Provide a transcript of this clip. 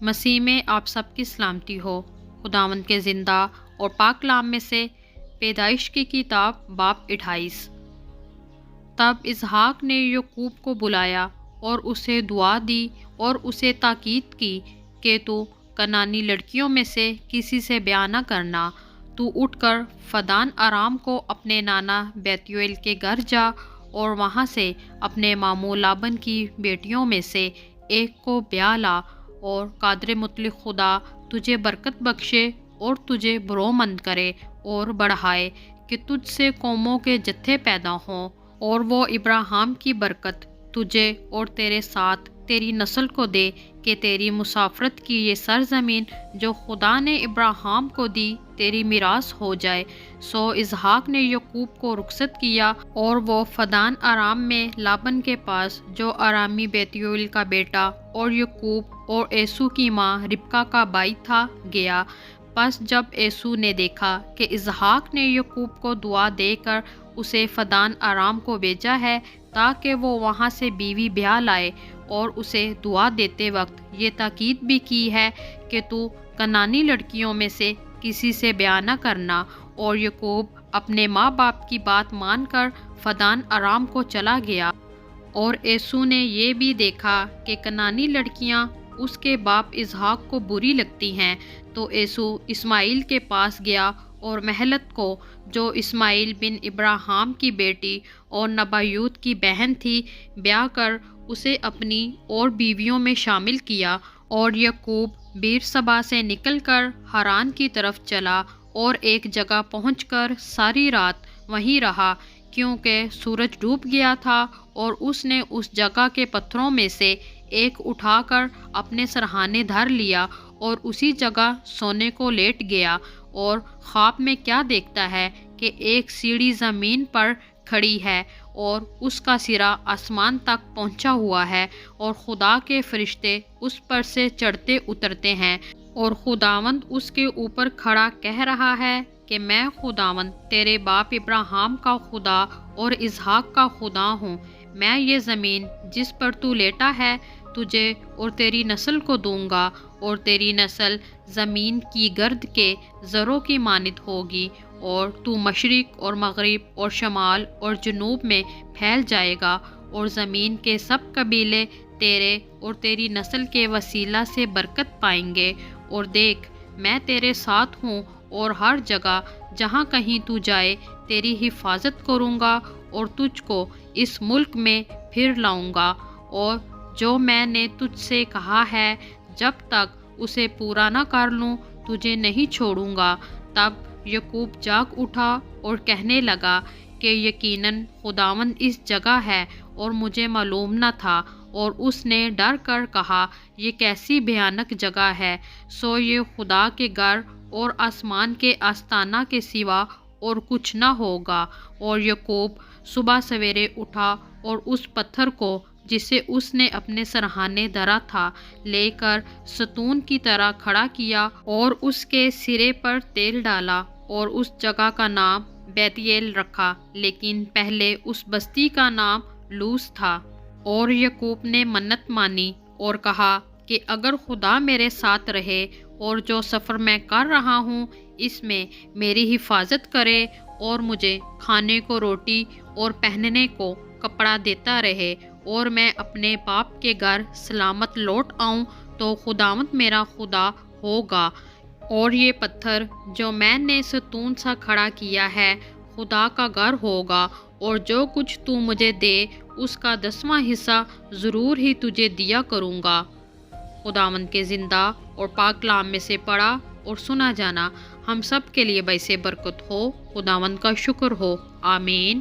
مسیح میں آپ سب کی سلامتی ہو۔ خداوند کے زندہ اور پاک کلام میں سے پیدائش کی کتاب باب 28۔ تب اسحاق نے یعقوب کو بلایا اور اسے دعا دی اور اسے تاکید کی کہ تو کنعانی لڑکیوں میں سے کسی سے بیاہ نہ کرنا۔ تو اٹھ کر فدان ارام کو اپنے نانا بیتویل کے گھر جا اور وہاں سے اپنے ماموں لابن کی بیٹیوں میں سے ایک کو بیاہ لا، اور قادر مطلق خدا تجھے برکت بخشے اور تجھے برومند کرے اور بڑھائے کہ تجھ سے قوموں کے جتھے پیدا ہوں، اور وہ ابراہیم کی برکت تجھے اور تیرے ساتھ تیری نسل کو دے کہ تیری مسافرت کی یہ سرزمین جو خدا نے ابراہیم کو دی تیری میراث ہو جائے۔ سو اسحاق نے یعقوب کو رخصت کیا اور وہ فدان ارام میں لابن کے پاس جو ارامی بیتویل کا بیٹا اور یعقوب اور عیسو کی ماں ربکا کا بھائی تھا گیا۔ پس جب عیسو نے دیکھا کہ اسحاق نے یعقوب کو دعا دے کر اسے فدان ارام کو بھیجا ہے تاکہ وہ وہاں سے بیوی بیاہ لائے، اور اسے دعا دیتے وقت یہ تاکید بھی کی ہے کہ تو کنعانی لڑکیوں میں سے کسی سے بیاہ نہ کرنا، اور یعقوب اپنے ماں باپ کی بات مان کر فدان ارام کو چلا گیا۔ اور عیسو نے یہ بھی دیکھا کہ کنعانی لڑکیاں اس کے باپ اسحاق کو بری لگتی ہیں، تو عیسو اسماعیل کے پاس گیا اور مہلت کو جو اسماعیل بن ابراہیم کی بیٹی اور نبایوت کی بہن تھی بیاہ کر اسے اپنی اور بیویوں میں شامل کیا۔ اور یعقوب بیر سبا سے نکل کر ہاران کی طرف چلا اور ایک جگہ پہنچ کر ساری رات وہیں رہا، کیونکہ سورج ڈوب گیا تھا، اور اس نے اس جگہ کے پتھروں میں سے ایک اٹھا کر اپنے سرہانے دھر لیا اور اسی جگہ سونے کو لیٹ گیا۔ اور خواب میں کیا دیکھتا ہے کہ ایک سیڑھی زمین پر کھڑی ہے اور اس کا سرا آسمان تک پہنچا ہوا ہے، اور خدا کے فرشتے اس پر سے چڑھتے اترتے ہیں، اور خداوند اس کے اوپر کھڑا کہہ رہا ہے کہ میں خداوند تیرے باپ ابراہیم کا خدا اور اسحاق کا خدا ہوں۔ میں یہ زمین جس پر تو لیٹا ہے تجھے اور تیری نسل کو دوں گا، اور تیری نسل زمین کی گرد کے زروں کی مانند ہوگی، اور تو مشرق اور مغرب اور شمال اور جنوب میں پھیل جائے گا، اور زمین کے سب قبیلے تیرے اور تیری نسل کے وسیلہ سے برکت پائیں گے۔ اور دیکھ، میں تیرے ساتھ ہوں، اور ہر جگہ جہاں کہیں تو جائے تیری حفاظت کروں گا، اور تجھ کو اس ملک میں پھر لاؤں گا، اور جو میں نے تجھ سے کہا ہے جب تک اسے پورا نہ کر لوں تجھے نہیں چھوڑوں گا۔ تب یعقوب جاگ اٹھا اور کہنے لگا کہ یقیناً خداوند اس جگہ ہے اور مجھے معلوم نہ تھا، اور اس نے ڈر کر کہا یہ کیسی بھیانک جگہ ہے، سو یہ خدا کے گھر اور آسمان کے آستانہ کے سوا اور کچھ نہ ہوگا۔ اور یعقوب صبح سویرے اٹھا اور اس پتھر کو جسے اس نے اپنے سرہانے دھرا تھا لے کر ستون کی طرح کھڑا کیا، اور اس کے سرے پر تیل ڈالا، اور اس جگہ کا نام بیتیل رکھا، لیکن پہلے اس بستی کا نام لوز تھا۔ اور یعقوب نے منت مانی اور کہا کہ اگر خدا میرے ساتھ رہے اور جو سفر میں کر رہا ہوں اس میں میری حفاظت کرے، اور مجھے کھانے کو روٹی اور پہننے کو کپڑا دیتا رہے، اور میں اپنے باپ کے گھر سلامت لوٹ آؤں، تو خداوند میرا خدا ہوگا، اور یہ پتھر جو میں نے ستون سا کھڑا کیا ہے خدا کا گھر ہوگا، اور جو کچھ تو مجھے دے اس کا 10واں حصہ ضرور ہی تجھے دیا کروں گا۔ خداوند کے زندہ اور پاک کلام میں سے پڑھا اور سنا جانا ہم سب کے لیے باعث برکت ہو۔ خداوند کا شکر ہو، آمین۔